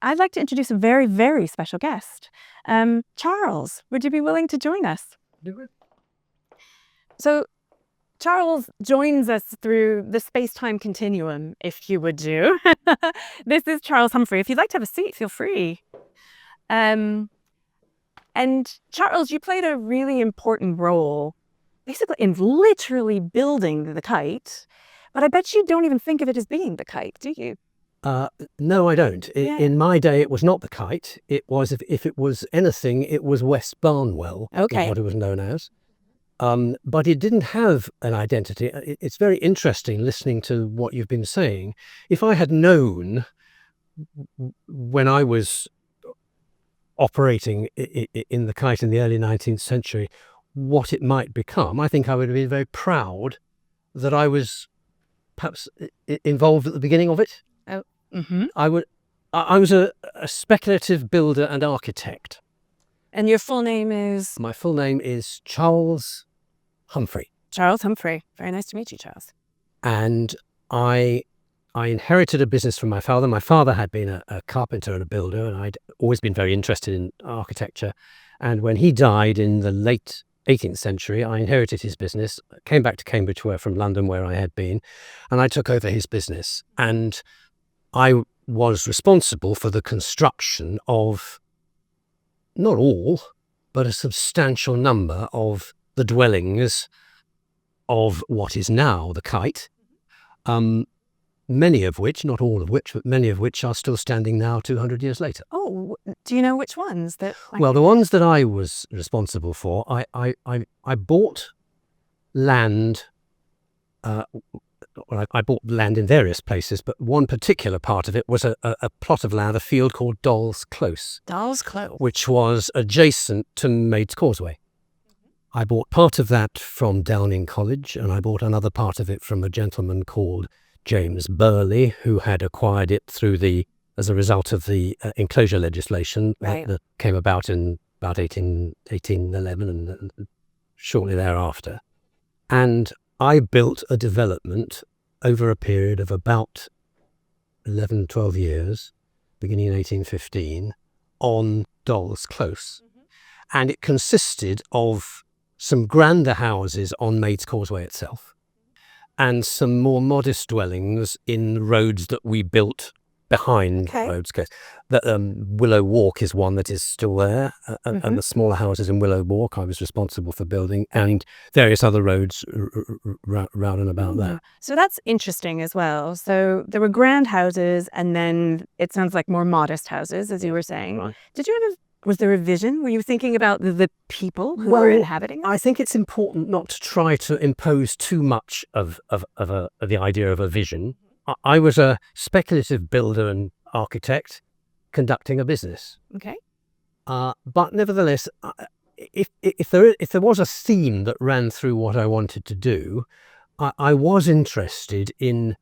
I'd like to introduce a very, very special guest. Charles, would you be willing to join us? Do it. So, Charles joins us through the space-time continuum, if you would do. This is Charles Humphrey. If you'd like to have a seat, feel free. And Charles, you played a really important role, basically in literally building the kite. But I bet you don't even think of it as being the kite, do you? No, I don't. Yeah. In my day, it was not the Kite. It was, if it was anything, it was West Barnwell, Okay. what it was known as. But it didn't have an identity. It's very interesting listening to what you've been saying. If I had known when I was operating in the Kite in the early 19th century what it might become, I think I would have been very proud that I was perhaps involved at the beginning of it. Oh. Mm-hmm. I was a speculative builder and architect. And your full name is? My full name is Charles Humphrey. Charles Humphrey. Very nice to meet you, Charles. And I inherited a business from my father. My father had been a carpenter and a builder, and I'd always been very interested in architecture. And when he died in the late 18th century, I inherited his business, came back to Cambridge from London, where I had been, and I took over his business. And I was responsible for the construction of not all, but a substantial number of the dwellings of what is now the Kite, many of which, not all of which, but many of which are still standing now 200 years later. Oh, do you know which ones? Well, the ones that I was responsible for, I bought land. I bought land in various places, but one particular part of it was a plot of land, a field called Doll's Close. Doll's Close. Which was adjacent to Maid's Causeway. I bought part of that from Downing College, and I bought another part of it from a gentleman called James Burley, who had acquired it as a result of the enclosure legislation that came about in about 1811 and shortly thereafter. And I built a development over a period of about 11, 12 years, beginning in 1815, on Doll's Close. Mm-hmm. And it consisted of some grander houses on Maid's Causeway itself and some more modest dwellings in roads that we built behind Roads Close. Willow Walk is one that is still there, and the smaller houses in Willow Walk I was responsible for building, and various other roads round and about there. So that's interesting as well. So there were grand houses, and then it sounds like more modest houses, as you were saying. Right. Was there a vision? Were you thinking about the people who were inhabiting it? I think it's important not to try to impose too much of the idea of a vision. I was a speculative builder and architect conducting a business. Okay. But nevertheless, if there was a theme that ran through what I wanted to do, I was interested in,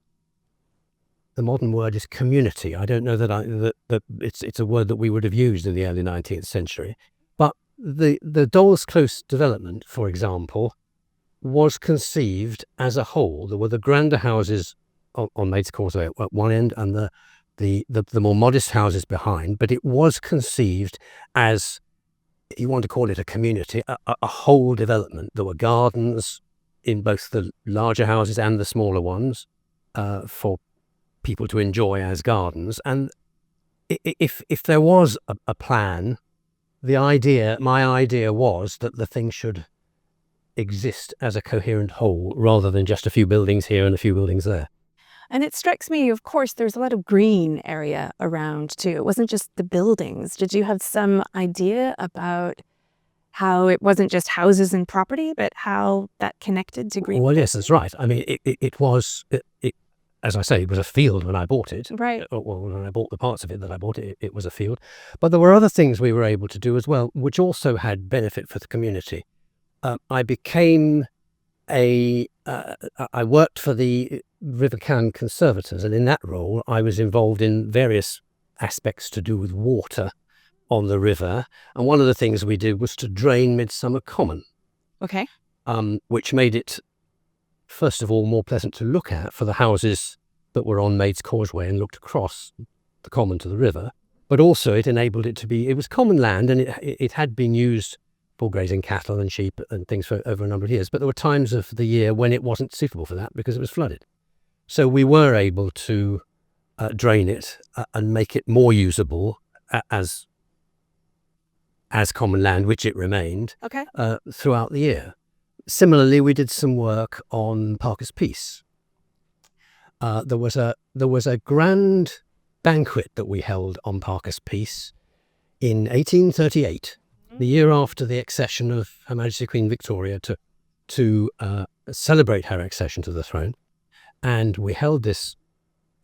the modern word is community. I don't know that it's a word that we would have used in the early 19th century. But the Doll's Close development, for example, was conceived as a whole. There were the grander houses on Maid's Causeway at one end and the more modest houses behind, but it was conceived as, if you want to call it a community, a whole development. There were gardens in both the larger houses and the smaller ones for people to enjoy as gardens. And if there was a plan, my idea was that the thing should exist as a coherent whole rather than just a few buildings here and a few buildings there. And it strikes me, of course, there's a lot of green area around too. It wasn't just the buildings. Did you have some idea about how it wasn't just houses and property, but how that connected to green? Well, yes, that's right. I mean, it was, as I say, it was a field when I bought it. Right. Well, when I bought the parts of it that I bought, it was a field. But there were other things we were able to do as well, which also had benefit for the community. I became I worked for the River Cam Conservators, and in that role I was involved in various aspects to do with water on the river. And one of the things we did was to drain Midsummer Common. Okay. Which made it, first of all, more pleasant to look at for the houses that were on Maid's Causeway and looked across the common to the river. but also it enabled it to be, it was common land, and it had been used for grazing cattle and sheep and things for over a number of years. But there were times of the year when it wasn't suitable for that because it was flooded. So we were able to drain it and make it more usable as common land, which it remained, throughout the year. Similarly, we did some work on Parker's Peace. There was a grand banquet that we held on Parker's Peace in 1838, the year after the accession of Her Majesty Queen Victoria to celebrate her accession to the throne. And we held this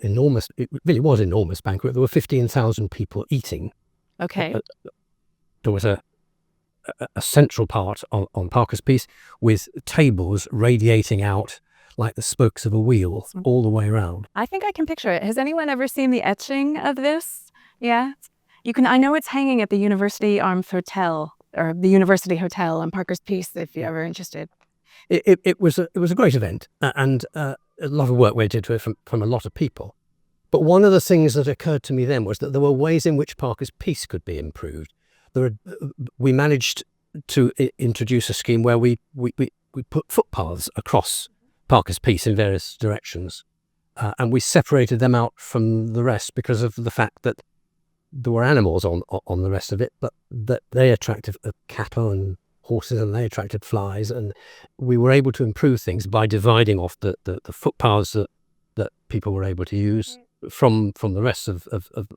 enormous, it really was enormous banquet. There were 15,000 people eating. Okay. There was a central part on Parker's Peace with tables radiating out like the spokes of a wheel all the way around. I think I can picture it. Has anyone ever seen the etching of this? Yeah. You can. I know it's hanging at the University Arms Hotel, or the University Hotel on Parker's Peace, if you're ever interested. It was a great event, and a lot of work went into it from a lot of people. But one of the things that occurred to me then was that there were ways in which Parker's Peace could be improved. We managed to introduce a scheme where we put footpaths across Parker's Peace in various directions, and we separated them out from the rest because of the fact that there were animals on the rest of it, but that they attracted cattle and horses, and they attracted flies, and we were able to improve things by dividing off the footpaths that people were able to use from the rest of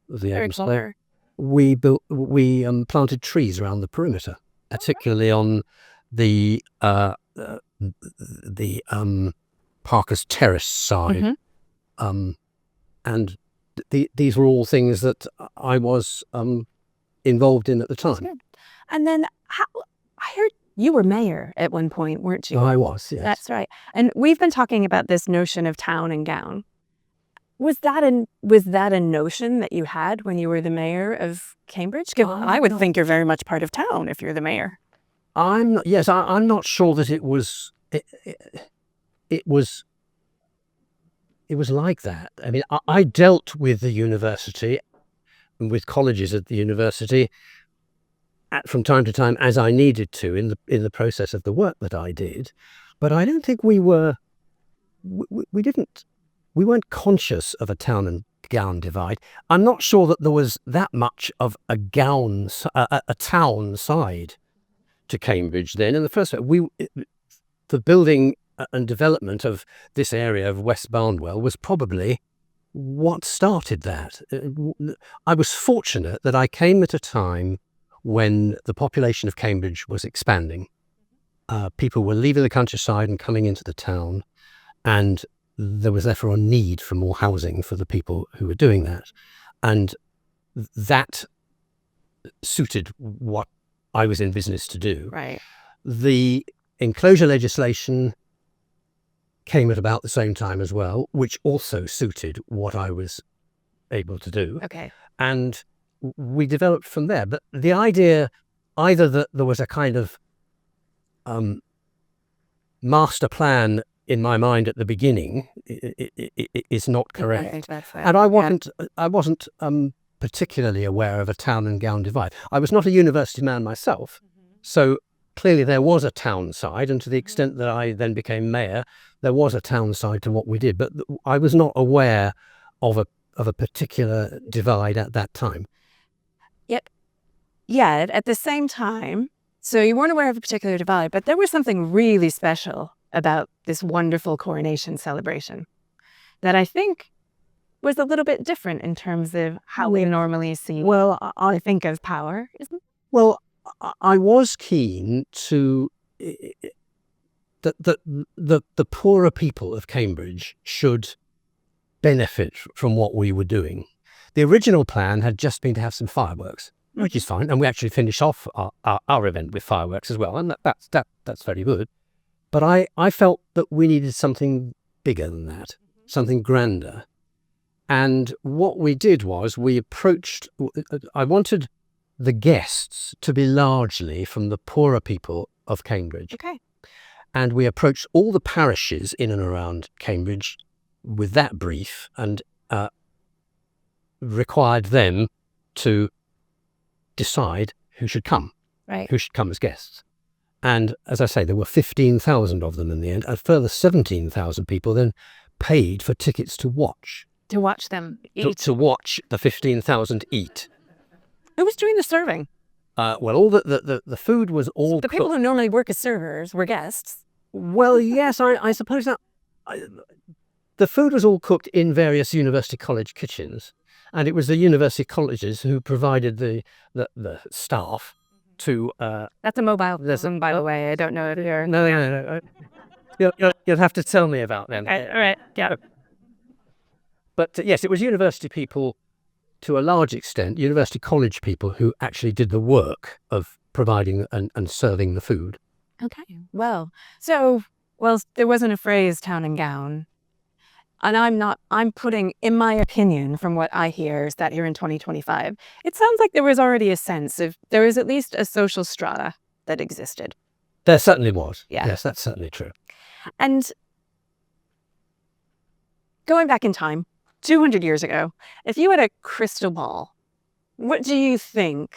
the area. We planted trees around the perimeter, particularly on the Parker's Terrace side, and these were all things that I was involved in at the time. And then I heard you were mayor at one point, weren't you? I was, yes. That's right. And we've been talking about this notion of town and gown. Was that a notion that you had when you were the mayor of Cambridge? I would think you're very much part of town if you're the mayor. I'm not sure that it was. It was like that. I mean, I dealt with the university and with colleges at the university from time to time as I needed to in the process of the work that I did, but I don't think we weren't conscious of a town and gown divide. I'm not sure that there was that much of a town side to Cambridge then. In the first place, the building and development of this area of West Barnwell was probably what started that. I was fortunate that I came at a time when the population of Cambridge was expanding. People were leaving the countryside and coming into the town, and there was therefore a need for more housing for the people who were doing that. And that suited what I was in business to do. Right. The enclosure legislation came at about the same time as well, which also suited what I was able to do. Okay. And we developed from there. But the idea either that there was a kind of master plan in my mind at the beginning is not correct. And I wasn't particularly aware of a town and gown divide. I was not a university man myself, so clearly there was a town side, and to the extent that I then became mayor, there was a town side to what we did, but I was not aware of a particular divide at that time. Yep. Yeah, at the same time, so you weren't aware of a particular divide, but there was something really special about this wonderful coronation celebration that I think was a little bit different in terms of how we normally see. Well, I think of power, isn't it? Well, I was keen to that the poorer people of Cambridge should benefit from what we were doing. The original plan had just been to have some fireworks, which is fine, and we actually finished off our event with fireworks as well, and that's very good. But I felt that we needed something bigger than that, something grander. And what we did was I wanted the guests to be largely from the poorer people of Cambridge. Okay. And we approached all the parishes in and around Cambridge with that brief and required them to decide who should come, Right. who should come as guests. And as I say, there were 15,000 of them in the end. A further 17,000 people then paid for tickets to watch. To watch them eat. To watch the 15,000 eat. Who was doing the serving? Well, all the food was all The people who normally work as servers were guests. Well, yes, I suppose that the food was all cooked in various university college kitchens, and it was the university colleges who provided the staff to. That's a mobile phone, by the way. I don't know if you're. No. You'll have to tell me about them. All right. Yeah. But yes, it was university people, to a large extent, university college people who actually did the work of providing and serving the food. Okay. Well, there wasn't a phrase town and gown. And I'm putting, in my opinion, from what I hear, is that here in 2025, it sounds like there was already a sense of, there was at least a social strata that existed. There certainly was. Yeah. Yes, that's certainly true. And going back in time, 200 years ago, if you had a crystal ball, what do you think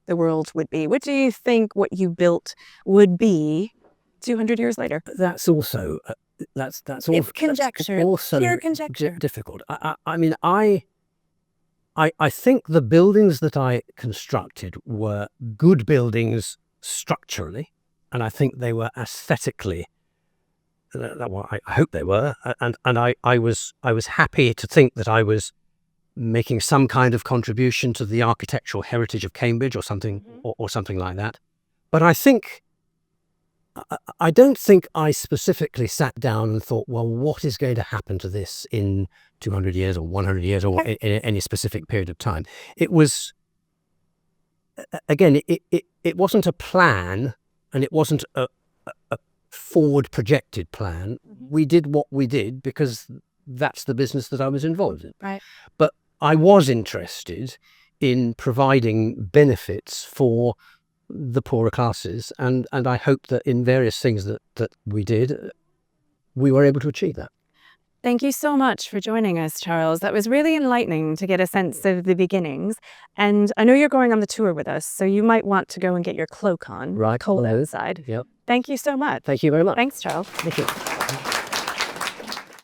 the world would be? What do you think what you built would be 200 years later? That's also that's It's conjecture. That's also Pure conjecture. difficult. I mean, I think the buildings that I constructed were good buildings structurally, and I think they were aesthetically. I hope they were, and I was happy to think that I was making some kind of contribution to the architectural heritage of Cambridge or something, or something like that. But I don't think I specifically sat down and thought, well, what is going to happen to this in 200 years or 100 years or in any specific period of time. It was, again, it wasn't a plan, and it wasn't a forward projected plan. We did what we did because that's the business that I was involved in. Right. But I was interested in providing benefits for the poorer classes, and I hope that in various things that we did, we were able to achieve that. Thank you so much for joining us, Charles. That was really enlightening to get a sense of the beginnings. And I know you're going on the tour with us, so you might want to go and get your cloak on. Right. Cold outside. Yep. Thank you so much. Thank you very much. Thanks, Charles. Thank you.